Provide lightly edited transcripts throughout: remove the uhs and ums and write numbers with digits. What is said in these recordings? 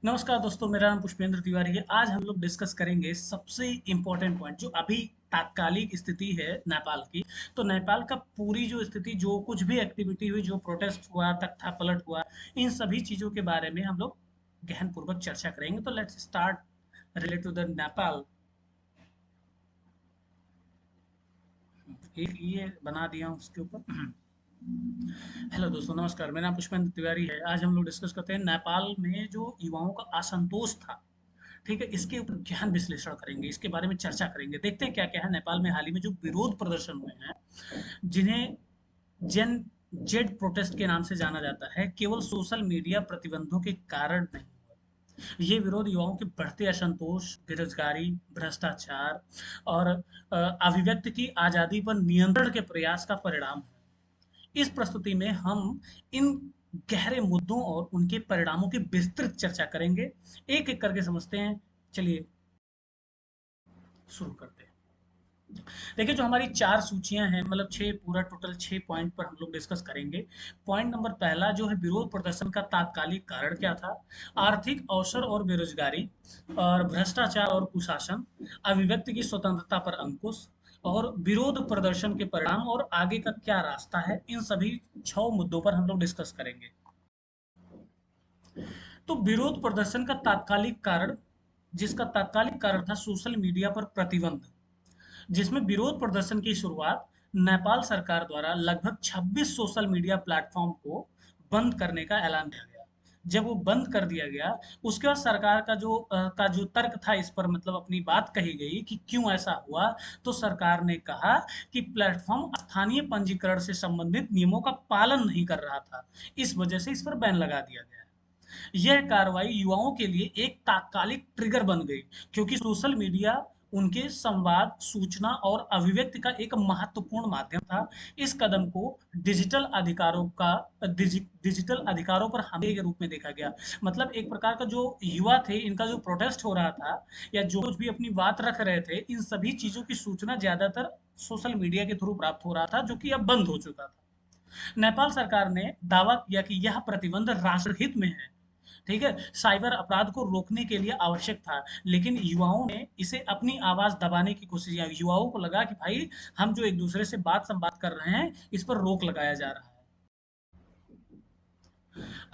नमस्कार दोस्तों, मेरा नाम पुष्पेंद्र तिवारी है। आज हम लोग डिस्कस करेंगे सबसे इम्पोर्टेंट पॉइंट जो अभी तात्कालिक स्थिति है नेपाल की। तो नेपाल का पूरी जो स्थिति, जो कुछ भी एक्टिविटी हुई, जो प्रोटेस्ट हुआ, तख्ता पलट हुआ, इन सभी चीज़ों के बारे में हम लोग गहनपूर्वक चर्चा करेंगे। तो let's start related to the Nepal. एक ये बना दिया हूँ उसके ऊपर। हेलो दोस्तों, नमस्कार। मेरा नाम पुष्पेंद्र तिवारी है। आज हम लोग डिस्कस करते हैं नेपाल में जो युवाओं का असंतोष था। ठीक है, इसके ऊपर गहन विश्लेषण करेंगे, इसके बारे में चर्चा करेंगे। देखते हैं क्या क्या है नेपाल में हाल ही में जो विरोध प्रदर्शन हुए हैं, जिन्हें जेन जेड प्रोटेस्ट के नाम से जाना जाता है, केवल सोशल मीडिया प्रतिबंधों के कारण नहीं हुआ। ये विरोध युवाओं के बढ़ते असंतोष, बेरोजगारी, भ्रष्टाचार और अभिव्यक्ति की आजादी पर नियंत्रण के प्रयास का परिणाम है। इस प्रस्तुति में हम इन गहरे मुद्दों और उनके परिणामों की विस्तृत चर्चा करेंगे। एक एक करके समझते हैं। चलिए शुरू करते हैं। देखिए, जो हमारी चार सूचियां हैं, मतलब छह, पूरा टोटल 6 पॉइंट पर हम लोग डिस्कस करेंगे। पॉइंट नंबर पहला जो है, विरोध प्रदर्शन का तात्कालिक कारण क्या था। आर्थिक अवसर और बेरोजगारी, और भ्रष्टाचार और कुशासन, अभिव्यक्ति की स्वतंत्रता पर अंकुश, और विरोध प्रदर्शन के परिणाम और आगे का क्या रास्ता है। इन सभी 6 मुद्दों पर हम लोग डिस्कस करेंगे। तो विरोध प्रदर्शन का तात्कालिक कारण, जिसका तात्कालिक कारण था सोशल मीडिया पर प्रतिबंध, जिसमें विरोध प्रदर्शन की शुरुआत नेपाल सरकार द्वारा लगभग 26 सोशल मीडिया प्लेटफॉर्म को बंद करने का ऐलान किया गया। जब वो बंद कर दिया गया, उसके बाद सरकार का जो तर्क था, इस पर मतलब अपनी बात कही गई कि क्यों ऐसा हुआ। तो सरकार ने कहा कि प्लेटफॉर्म स्थानीय पंजीकरण से संबंधित नियमों का पालन नहीं कर रहा था, इस वजह से इस पर बैन लगा दिया गया। यह कार्रवाई युवाओं के लिए एक तात्कालिक ट्रिगर बन गई, क्योंकि सोशल मीडिया उनके संवाद, सूचना और अभिव्यक्ति का एक महत्वपूर्ण माध्यम था। इस कदम को डिजिटल अधिकारों पर हमले के रूप में देखा गया। मतलब एक प्रकार का जो युवा थे, इनका जो प्रोटेस्ट हो रहा था या जो कुछ भी अपनी बात रख रहे थे, इन सभी चीजों की सूचना ज्यादातर सोशल मीडिया के थ्रू प्राप्त हो रहा था, जो कि अब बंद हो चुका था। नेपाल सरकार ने दावा किया कि यह प्रतिबंध राष्ट्रहित में है। ठीक है, साइबर अपराध को रोकने के लिए आवश्यक था, लेकिन युवाओं ने इसे अपनी आवाज दबाने की कोशिश की। युवाओं को लगा कि भाई, हम जो एक दूसरे से बात संवाद कर रहे हैं, इस पर रोक लगाया जा रहा है।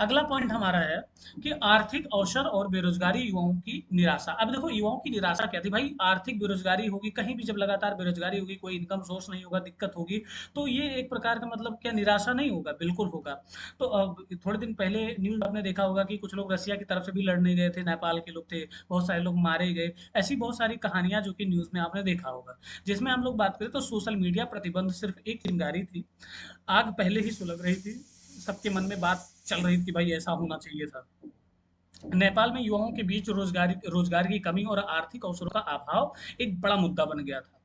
अगला पॉइंट हमारा है कि आर्थिक अवसर और बेरोजगारी, युवाओं की निराशा। अब देखो, युवाओं की निराशा क्या थी भाई। आर्थिक बेरोजगारी होगी, कहीं भी जब लगातार बेरोजगारी होगी, कोई इनकम सोर्स नहीं होगा, दिक्कत होगी, तो ये एक प्रकार का मतलब क्या, निराशा नहीं होगा, बिल्कुल होगा। तो अब थोड़े दिन पहले न्यूज आपने देखा होगा कि कुछ लोग रसिया की तरफ से भी लड़ने गए थे, नेपाल के लोग थे, बहुत सारे लोग मारे गए। ऐसी बहुत सारी कहानियां जो कि न्यूज में आपने देखा होगा। जिसमें हम लोग बात करें तो सोशल मीडिया प्रतिबंध सिर्फ एक चिंगारी थी। आग पहले ही सुलग रही थी, सबके मन में बात चल रही थी कि भाई ऐसा होना चाहिए था। नेपाल में युवाओं के बीच रोजगार की कमी और आर्थिक अवसरों का अभाव एक बड़ा मुद्दा बन गया था,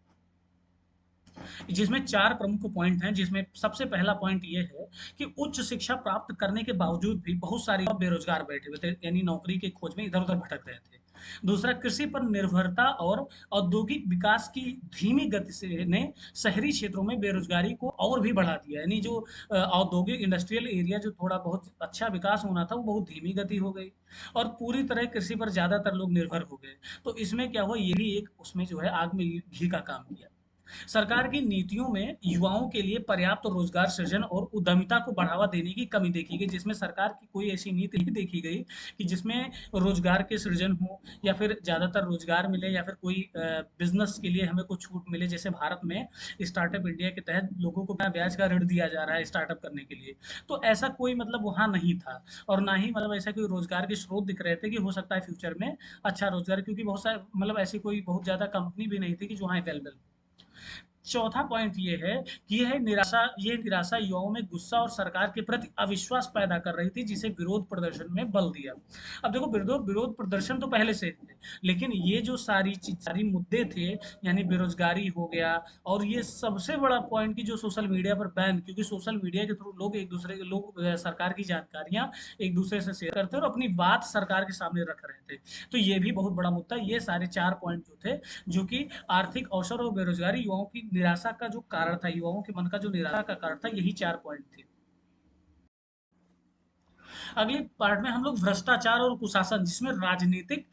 जिसमें चार प्रमुख पॉइंट हैं। जिसमें सबसे पहला पॉइंट ये है कि उच्च शिक्षा प्राप्त करने के बावजूद भी बहुत सारे लोग बेरोजगार बैठे हुए थे, यानी नौकरी के खोज में इधर उधर भटक रहे थे। दूसरा, कृषि पर निर्भरता और औद्योगिक विकास की धीमी गति से ने शहरी क्षेत्रों में बेरोजगारी को और भी बढ़ा दिया। यानी जो औद्योगिक इंडस्ट्रियल एरिया जो थोड़ा बहुत अच्छा विकास होना था, वो बहुत धीमी गति हो गई। और पूरी तरह कृषि पर ज्यादातर लोग निर्भर हो गए। तो इसमें क्या हुआ, ये भी एक उसमें जो है आग में घी का काम किया। सरकार की नीतियों में युवाओं के लिए पर्याप्त रोजगार सृजन और उद्यमिता को बढ़ावा देने की कमी देखी गई, जिसमें सरकार की कोई ऐसी नीति नहीं देखी गई कि जिसमें रोजगार के सृजन हो, या फिर ज्यादातर रोजगार मिले, या फिर कोई बिजनेस के लिए हमें कुछ छूट मिले। जैसे भारत में स्टार्टअप इंडिया के तहत लोगों को बिना ब्याज का ऋण दिया जा रहा है स्टार्टअप करने के लिए। तो ऐसा कोई मतलब वहां नहीं था। और ना ही मतलब ऐसा कोई रोजगार के स्रोत दिख रहे थे कि हो सकता है फ्यूचर में अच्छा रोजगार, क्योंकि बहुत सारे मतलब ऐसी कोई बहुत ज्यादा कंपनी भी नहीं थी कि जो वहाँ अवेलेबल। चौथा पॉइंट ये है कि ये निराशा युवाओं में गुस्सा और सरकार के प्रति अविश्वास पैदा कर रही थी, जिसे विरोध प्रदर्शन में बल दिया। अब देखो, विरोध विरोध प्रदर्शन तो पहले से थे, लेकिन ये जो सारी मुद्दे थे, यानी बेरोजगारी हो गया, और ये सबसे बड़ा पॉइंट की जो सोशल मीडिया पर बैन, क्योंकि सोशल मीडिया के थ्रू सरकार की जानकारियां एक दूसरे से शेयर करते और अपनी बात सरकार के सामने रख रहे थे। तो ये भी बहुत बड़ा मुद्दा। ये सारे चार पॉइंट जो थे, जो कि आर्थिक अवसर और बेरोजगारी, युवाओं की निराशा का जो कारण था, युवाओं के मन का जो निराशा का कारण था, यही चार पॉइंट थे। अगले पार्ट में हम लोग भ्रष्टाचार और कुशासन, जिसमें राजनीतिक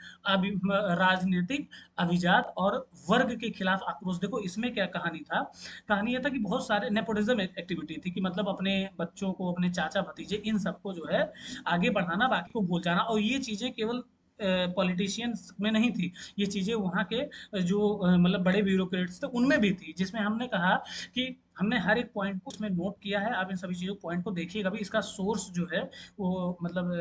अभिजात और वर्ग के खिलाफ आक्रोश। देखो इसमें क्या कहानी था, कहानी ये था कि बहुत सारे नेपोटिज्म एक्टिविटी थी, कि मतलब अपने बच्चों को, अपने चाचा भतीजे, इन सबको जो है आगे बढ़ाना, बाकी को भूल जाना। और ये चीजें केवल पॉलिटिशियंस में नहीं थी, ये चीजें वहाँ के जो मतलब बड़े ब्यूरोक्रेट्स थे उनमें भी थी, जिसमें हमने कहा कि हमने हर एक पॉइंट को उसमें नोट किया है। आप इन सभी चीज़ों पॉइंट को देखिएगा भी। इसका सोर्स जो है वो मतलब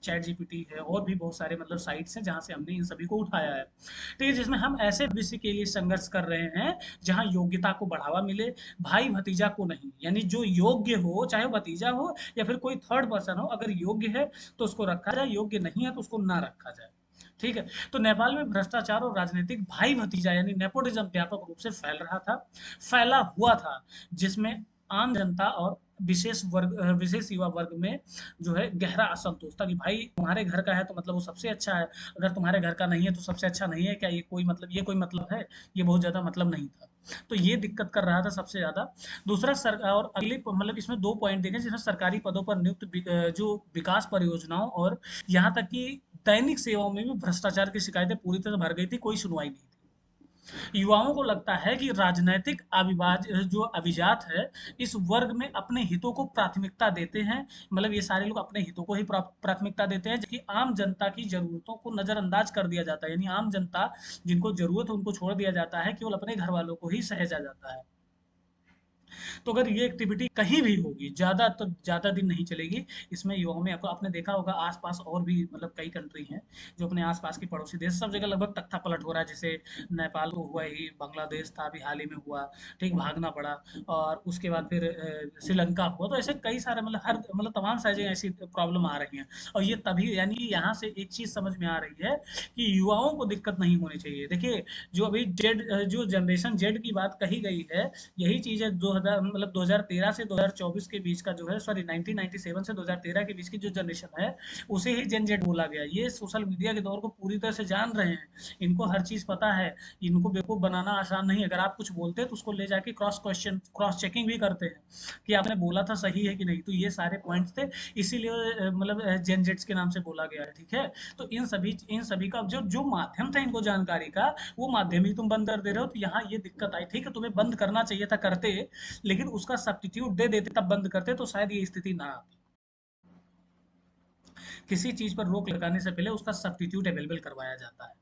चैट जीपीटी है, और भी बहुत सारे मतलब साइट्स हैं जहाँ से हमने इन सभी को उठाया है। ठीक है, जिसमें हम ऐसे भविष्य के लिए संघर्ष कर रहे हैं जहाँ योग्यता को बढ़ावा मिले, भाई भतीजा को नहीं। यानी जो योग्य हो, चाहे वो भतीजा हो या फिर कोई थर्ड पर्सन हो, अगर योग्य है तो उसको रखा जाए, योग्य नहीं है तो उसको ना रखा जाए। ठीक है। तो नेपाल में भ्रष्टाचार और राजनीतिक भाई भतीजा यानी नेपोटिज्म व्यापक रूप से फैल रहा था, फैला हुआ था, जिसमें आम जनता और विशेष युवा वर्ग में जो है गहरा असंतोष था, कि भाई तुम्हारे घर का है तो मतलब वो सबसे अच्छा है, अगर तुम्हारे घर का नहीं है तो सबसे अच्छा नहीं है क्या? ये कोई मतलब है? ये बहुत ज्यादा मतलब नहीं था। तो ये दिक्कत कर रहा था सबसे ज्यादा। दूसरा और अगले मतलब इसमें दो पॉइंट देखे, जिसमें सरकारी पदों पर नियुक्त जो विकास परियोजनाओं और यहाँ तक कि दैनिक सेवाओं में भी भ्रष्टाचार की शिकायतें पूरी तरह भर गई थी, कोई सुनवाई नहीं थी। युवाओं को लगता है कि राजनैतिक जो अभिजात है, इस वर्ग में अपने हितों को प्राथमिकता देते हैं। मतलब ये सारे लोग अपने हितों को ही प्राथमिकता देते हैं, जबकि आम जनता की जरूरतों को नजरअंदाज कर दिया जाता है। यानी आम जनता जिनको जरूरत है उनको छोड़ दिया जाता है, केवल अपने घर वालों को ही सहेजा जाता है। तो अगर ये एक्टिविटी कहीं भी होगी, ज़्यादा तो ज़्यादा दिन नहीं चलेगी। इसमें युवाओं में आपको आपने देखा होगा आसपास और भी मतलब कई कंट्री हैं जो अपने आसपास की पड़ोसी देश, सब जगह लगभग तख्ता पलट हो रहा है। जैसे नेपाल तो हुआ ही, बांग्लादेश था अभी हाल ही में हुआ, ठीक, भागना पड़ा। और उसके बाद फिर श्रीलंका हुआ। तो ऐसे कई सारे मतलब हर मतलब तमाम सारी जगह ऐसी प्रॉब्लम आ रही हैं। और ये तभी यानी कि यहाँ से एक चीज़ समझ में आ रही है कि युवाओं को दिक्कत नहीं होनी चाहिए। देखिए जो अभी जेड जो जनरेशन जेड की बात कही गई है, यही चीज़ है 2000 मतलब 2013 से 2024 के बीच का जो है, सॉरी 1997 से 2013 के बीच की जो जनरेशन है, उसे ही जेन जेड बोला गया। ये सोशल मीडिया के दौर को पूरी तरह से जान रहे हैं, इनको हर चीज़ पता है, इनको बेवकूफ़ बनाना आसान नहीं है। अगर आप कुछ बोलते हैं तो उसको ले जाके क्रॉस चेकिंग भी करते हैं कि आपने बोला था सही है कि नहीं। तो ये सारे पॉइंट्स थे, इसीलिए मतलब जेन जेड्स के नाम से बोला गया है। ठीक है। तो इन सभी का जो जो माध्यम था इनको जानकारी का, वो माध्यम ही तुम बंद कर दे रहे हो। तो यहाँ ये दिक्कत आई। ठीक है, तुम्हें बंद करना चाहिए था, करते, लेकिन उसका सब्स्टिट्यूट दे देते तब बंद करते तो शायद ये स्थिति ना आती। किसी चीज पर रोक लगाने से पहले उसका सब्स्टिट्यूट अवेलेबल करवाया जाता है।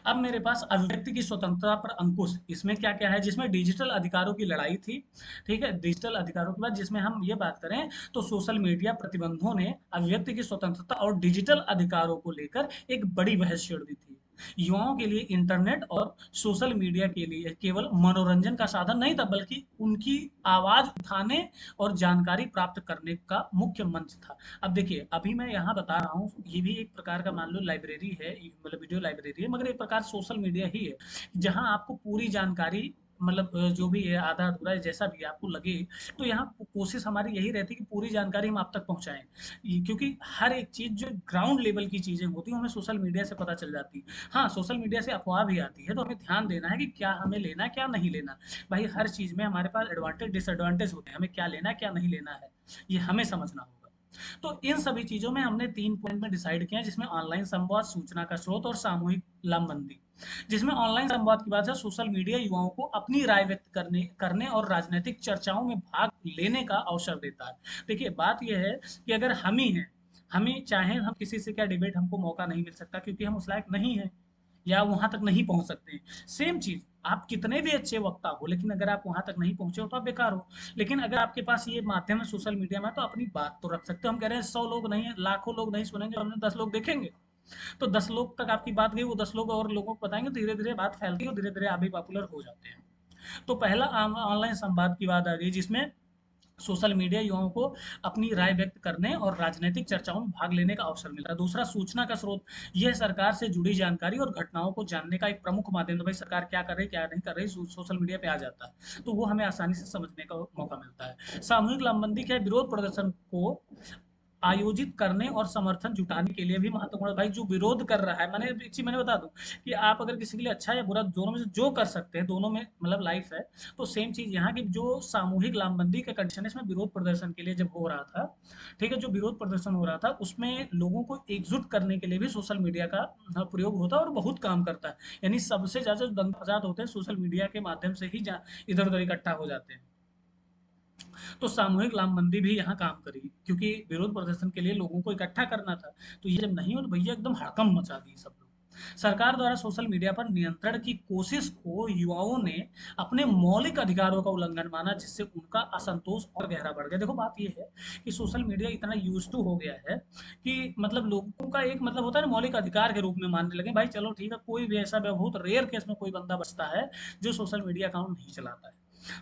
अब मेरे पास अभिव्यक्ति की स्वतंत्रता पर अंकुश, इसमें क्या क्या है, जिसमें डिजिटल अधिकारों की लड़ाई थी। ठीक है, डिजिटल अधिकारों के बाद जिसमें हम ये बात करें तो सोशल मीडिया प्रतिबंधों ने अभिव्यक्ति की स्वतंत्रता और डिजिटल अधिकारों को लेकर एक बड़ी बहस छेड़ दी थी। युवाओं के लिए इंटरनेट और सोशल मीडिया के लिए केवल मनोरंजन का साधन नहीं था, बल्कि उनकी आवाज उठाने और जानकारी प्राप्त करने का मुख्य मंच था। अब देखिए अभी मैं यहाँ बता रहा हूँ, ये भी एक प्रकार का मान लो लाइब्रेरी है, मतलब वीडियो लाइब्रेरी है, मगर एक प्रकार सोशल मीडिया ही है, जहाँ आपको पूरी जानकारी मतलब जो भी है आधा अधूरा है जैसा भी आपको लगे। तो यहाँ कोशिश हमारी यही रहती है कि पूरी जानकारी हम आप तक पहुँचाएं, क्योंकि हर एक चीज़ जो ग्राउंड लेवल की चीज़ें होती हैं हमें सोशल मीडिया से पता चल जाती है। हाँ, सोशल मीडिया से अफवाह भी आती है, तो हमें ध्यान देना है कि क्या हमें लेना है क्या नहीं लेना। भाई हर चीज़ में हमारे पास एडवांटेज डिसएडवांटेज होते हैं, हमें क्या लेना है क्या नहीं लेना है, ये हमें समझना होगा। तो इन सभी चीजों में हमने 3 पॉइंट में डिसाइड किया, जिसमें ऑनलाइन संवाद, सूचना का स्रोत और सामूहिक लामबंदी। जिसमें ऑनलाइन संवाद की बात है, सोशल मीडिया युवाओं को अपनी राय व्यक्त करने और राजनीतिक चर्चाओं में भाग लेने का अवसर देता है। देखिए बात यह है कि अगर हम ही हैं, हमें चाहे हम किसी से क्या डिबेट, हमको मौका नहीं मिल सकता क्योंकि हम उस लायक नहीं हैं या वहां तक नहीं पहुंच सकते हैं। सेम चीज, आप कितने भी अच्छे वक्ता हो, लेकिन अगर आप वहां तक नहीं पहुंचे हो तो आप बेकार हो। लेकिन अगर आपके पास ये माध्यम है सोशल मीडिया में, तो अपनी बात तो रख सकते हो। हम कह रहे हैं 100 लोग नहीं, लाखों लोग नहीं सुनेंगे, हमने 10 लोग देखेंगे। तो 10 लोग तक आपकी बात गई, वो 10 लोग और लोगों को बताएंगे, धीरे धीरे बात फैलती है और धीरे धीरे आप भी पॉपुलर हो जाते हैं। तो पहला ऑनलाइन संवाद की बात आ गई, जिसमें सोशल मीडिया युवाओं को अपनी राय व्यक्त करने और राजनीतिक चर्चाओं में भाग लेने का अवसर मिल रहा है। दूसरा, सूचना का स्रोत, यह सरकार से जुड़ी जानकारी और घटनाओं को जानने का एक प्रमुख माध्यम है। भाई सरकार क्या कर रही है क्या नहीं कर रही, सोशल मीडिया पे आ जाता है, तो वो हमें आसानी से समझने का मौका मिलता है। सामूहिक लामबंदी क्या है, विरोध प्रदर्शन को आयोजित करने और समर्थन जुटाने के लिए भी महत्वपूर्ण है। भाई जो विरोध कर रहा है, मैंने एक चीज़ मैंने बता दूँ कि आप अगर किसी के लिए अच्छा या बुरा दोनों में से जो कर सकते हैं, दोनों में मतलब लाइफ है, तो सेम चीज़ यहाँ की जो सामूहिक लामबंदी का कंडीशन है, इसमें विरोध प्रदर्शन के लिए जब हो रहा था, ठीक है, जो विरोध प्रदर्शन हो रहा था, उसमें लोगों को एकजुट करने के लिए भी सोशल मीडिया का प्रयोग होता है और बहुत काम करता है। यानी सबसे ज़्यादा जो दंगा फसाद होते हैं, सोशल मीडिया के माध्यम से ही इधर-उधर इकट्ठा हो जाते हैं। तो सामूहिक लामबंदी भी यहाँ काम करी, क्योंकि विरोध प्रदर्शन के लिए लोगों को इकट्ठा करना था। तो ये जब नहीं हो तो भैया एकदम हड़कंप मचा दी सब लोग। सरकार द्वारा सोशल मीडिया पर नियंत्रण की कोशिश को युवाओं ने अपने मौलिक अधिकारों का उल्लंघन माना, जिससे उनका असंतोष और गहरा बढ़ गया। देखो बात ये है कि सोशल मीडिया इतना यूज टू हो गया है कि मतलब लोगों का एक मतलब होता है ना, मौलिक अधिकार के रूप में मानने लगे। भाई चलो ठीक है, कोई भी ऐसा बहुत रेयर केस में कोई बंदा बचता है जो सोशल मीडिया अकाउंट नहीं चलाता है।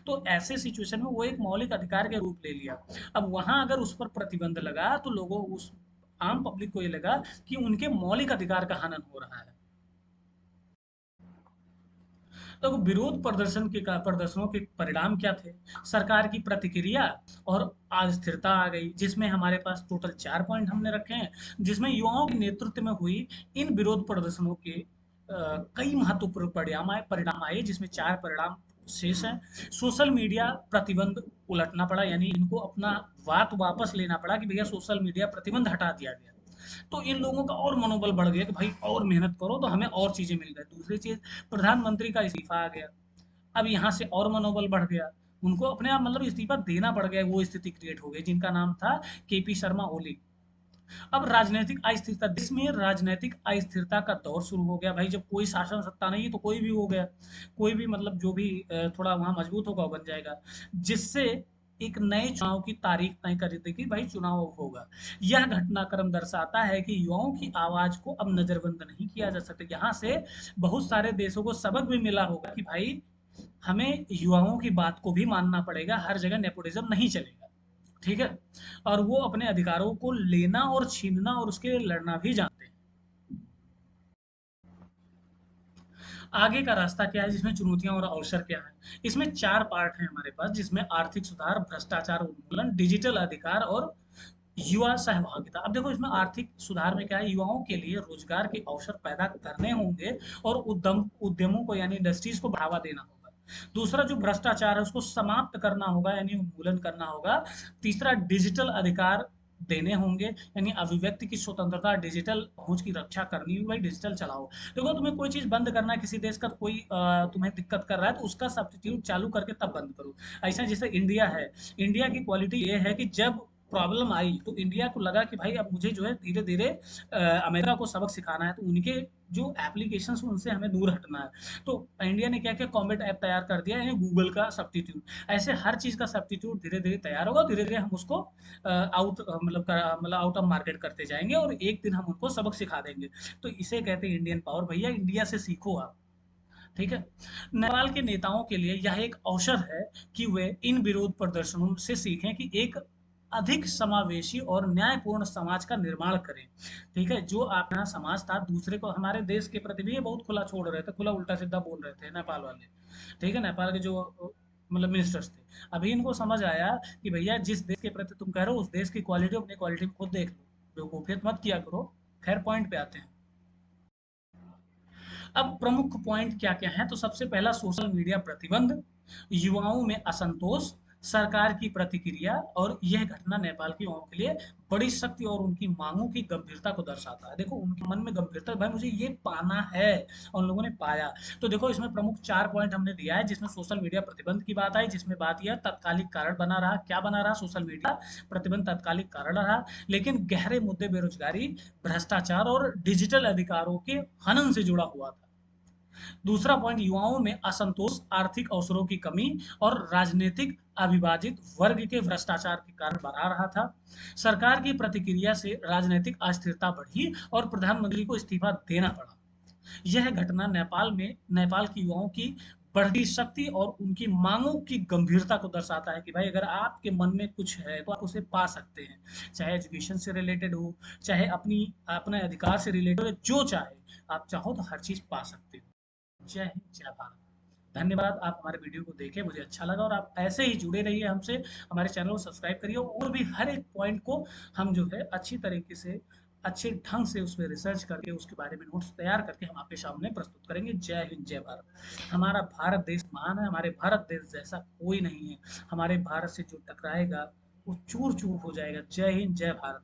तो ऐसे सिचुएशन में वो एक मौलिक अधिकार के रूप ले लिया। अब वहाँ अगर उस पर प्रतिबंध लगा तो लोगों उस आम पब्लिक को ये लगा कि उनके मौलिक अधिकार का हनन हो रहा है। तो विरोध प्रदर्शनों के परिणाम क्या थे? सरकार की प्रतिक्रिया और अस्थिरता आ गई, जिसमें हमारे पास टोटल 4 पॉइंट हमने रखे हैं, जिसमें युवाओं के नेतृत्व में हुई इन विरोध प्रदर्शनों के कई महत्वपूर्ण परिणाम आए, जिसमें 4 परिणाम शेष हैं। सोशल मीडिया प्रतिबंध उलटना पड़ा, यानी इनको अपना बात वापस लेना पड़ा कि भैया सोशल मीडिया प्रतिबंध हटा दिया गया। तो इन लोगों का और मनोबल बढ़ गया कि भाई और मेहनत करो तो हमें और चीज़ें मिल गई। दूसरी चीज़, प्रधानमंत्री का इस्तीफा आ गया। अब यहाँ से और मनोबल बढ़ गया। उनको अपने आप मतलब इस्तीफा देना पड़ गया, वो स्थिति क्रिएट हो गई, जिनका नाम था केपी शर्मा ओली। अब राजनीतिक अस्थिरता, देश में राजनीतिक अस्थिरता का दौर शुरू हो गया। भाई जब कोई शासन सत्ता नहीं है तो कोई भी हो गया, कोई भी मतलब जो भी थोड़ा वहाँ मजबूत होगा वो बन जाएगा, जिससे एक नए चुनाव की तारीख तय कर दी कि भाई चुनाव होगा। यह घटनाक्रम दर्शाता है कि युवाओं की आवाज को अब नजरबंद नहीं किया जा सकता। यहाँ से बहुत सारे देशों को सबक भी मिला होगा कि भाई हमें युवाओं की बात को भी मानना पड़ेगा, हर जगह नेपोटिज्म नहीं चलेगा। ठीक है? और वो अपने अधिकारों को लेना और छीनना और उसके लिए लड़ना भी जानते हैं। आगे का रास्ता क्या है, जिसमें चुनौतियां और अवसर क्या है? इसमें 4 पार्ट हैं हमारे पास, जिसमें आर्थिक सुधार, भ्रष्टाचार उन्मूलन, डिजिटल अधिकार और युवा सहभागिता। अब देखो इसमें आर्थिक सुधार में क्या है, युवाओं के लिए रोजगार के अवसर पैदा करने होंगे और उद्यमों को यानी इंडस्ट्रीज को बढ़ावा देना होगा। दूसरा जो भ्रष्टाचार है उसको समाप्त करना होगा, यानी उन्मूलन करना होगा। तीसरा डिजिटल अधिकार देने होंगे, यानी अभिव्यक्ति की स्वतंत्रता, डिजिटल पहुंच की रक्षा करनी होगी। भाई डिजिटल चलाओ। देखो तुम्हें कोई चीज बंद करना है, किसी देश का कोई तुम्हें दिक्कत कर रहा है तो उसका सब्स्टिट्यूट चालू करके तब बंद करो। ऐसा जैसे इंडिया है, इंडिया की क्वालिटी ये है कि जब प्रॉब्लम आई तो इंडिया को लगा कि भाई अब मुझे जो है धीरे धीरे अमेरिका को सबक सिखाना है, तो उनके जो एप्लीकेशन उनसे हमें दूर हटना है। तो इंडिया ने क्या किया, कॉम्बेट ऐप तैयार कर दिया, यानी गूगल का सब्स्टिट्यूट। ऐसे हर चीज का सब्स्टिट्यूट धीरे धीरे तैयार होगा, धीरे धीरे हम उसको मतलब आउट ऑफ मार्केट करते जाएंगे और एक दिन हम उनको सबक सिखा देंगे। तो इसे कहते हैं इंडियन पावर। भैया इंडिया से सीखो आप। ठीक है? नेपाल के नेताओं के लिए यह एक अवसर है कि वे इन विरोध प्रदर्शनों से सीखें कि एक अधिक समावेशी और न्यायपूर्ण समाज का निर्माण करें। ठीक है? जो अपना समाज था, दूसरे को हमारे देश के प्रति भी ये बहुत खुला छोड़ रहे थे, खुला उल्टा-सीधा बोल रहे थे नेपाल वाले। ठीक है? नेपाल के जो मतलब मिनिस्टर्स थे। अभी इनको समझ आया कि भैया जिस देश के प्रति तुम कह रहे हो उस देश की क्वालिटी अपनी क्वालिटी में खुद देख लो। बेवकूफियत मत किया करो। खैर पॉइंट पे आते हैं। अब प्रमुख पॉइंट क्या-क्या हैं? तो सबसे पहला सोशल मीडिया प्रतिबंध, युवाओं में असंतोष, सरकार की प्रतिक्रिया और यह घटना नेपाल के युवाओं के लिए बड़ी शक्ति और उनकी मांगों की गंभीरता को दर्शाता है। देखो उनके मन में गंभीरता, भाई मुझे ये पाना है और उन लोगों ने पाया। तो देखो इसमें प्रमुख 4 पॉइंट हमने दिया है, जिसमें सोशल मीडिया प्रतिबंध की बात आई, जिसमें बात यह तात्कालिक कारण बना रहा। क्या बना रहा? सोशल मीडिया प्रतिबंध तात्कालिक कारण रहा, लेकिन गहरे मुद्दे बेरोजगारी, भ्रष्टाचार और डिजिटल अधिकारों के हनन से जुड़ा हुआ था। दूसरा पॉइंट, युवाओं में असंतोष, आर्थिक अवसरों की कमी और राजनीतिक अविभाजित वर्ग के भ्रष्टाचार के कारण बढ़ा रहा था। सरकार की प्रतिक्रिया से राजनीतिक अस्थिरता बढ़ी और प्रधानमंत्री को इस्तीफा देना पड़ा। यह घटना नेपाल की युवाओं की बढ़ती शक्ति और उनकी मांगों की गंभीरता को दर्शाता है कि भाई अगर आपके मन में कुछ है तो आप उसे पा सकते हैं, चाहे एजुकेशन से रिलेटेड हो, चाहे अपने अधिकार से रिलेटेड हो, जो चाहे आप चाहो तो हर चीज पा सकते हो। जय हिंद, जय भारत। धन्यवाद, आप हमारे वीडियो को देखे, मुझे अच्छा लगा और आप ऐसे ही जुड़े रहिए हमसे, हमारे चैनल को सब्सक्राइब करिए और भी हर एक पॉइंट को हम जो है अच्छी तरीके से, अच्छे ढंग से उसमें रिसर्च करके उसके बारे में नोट्स तैयार करके हम आपके सामने प्रस्तुत करेंगे। जय हिंद, जय भारत। हमारा भारत देश महान है, हमारे भारत देश जैसा कोई नहीं है। हमारे भारत से जो टकराएगा, वो चूर-चूर हो जाएगा। जय हिंद, जय भारत।